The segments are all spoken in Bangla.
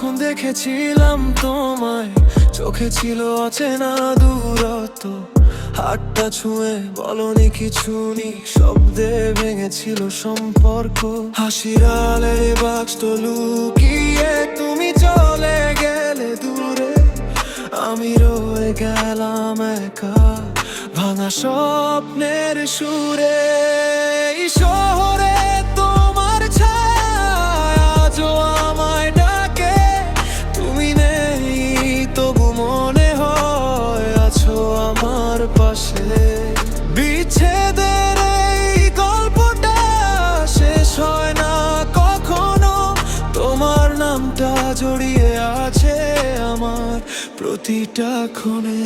যখন দেখেছিলাম তোমায়, চোখে ছিল অচেনা দূরত্ব। হাতটা ছুঁয়ে বলনি কিছু নি, শব্দে ভেঙেছিল সম্পর্ক। হাসির আলে বাক্স লুকিয়ে তুমি চলে গেলে দূরে, আমি রয়ে গেলাম একা ভাঙা স্বপ্নের সুরে। এই শহরে তোমার ছায়া আজও আমায় ডাকে, তুমি নেই তবু মনে হয় আছো আমার পাশে। বিচ্ছেদের এই গল্পটা শেষ হয় না কখনো, তোমার নামটা জড়িয়ে আছে আমার প্রতিটা ক্ষণে।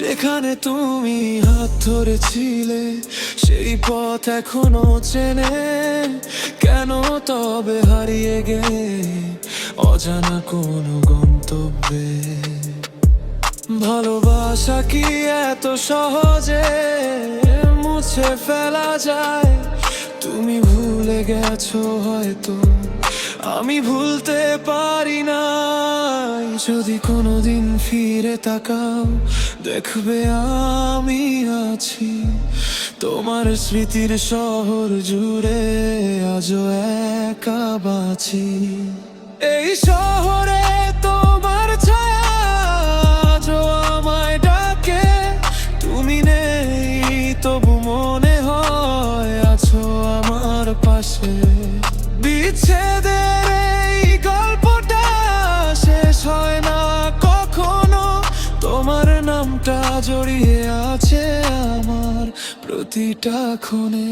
যেখানে তুমি হাত ধরেছিলে সেই পথ এখনো চেনে, কেন তবে হারিয়ে গেলে অজানা কোনো গন্তব্যে? ভালোবাসা কি এত সহজে মুছে ফেলা যায়? তুমি ভুলে গেছো হয়তো, আমি ভুলতে পারি না। যদি কোনোদিন ফিরে তাকাও, দেখবে আমি আছি তোমার স্মৃতির শহর জুড়ে, আজও একা বাঁচি। এই শহরে তোমার ছায়া আজও আমায় ডাকে, তুমি নেই তবু মনে হয় আছো আমার পাশে। বিচ্ছেদের এই গল্পটা শেষ হয় না কখনো, তোমার নামটা জড়িয়ে আছে আমার প্রতিটা ক্ষণে।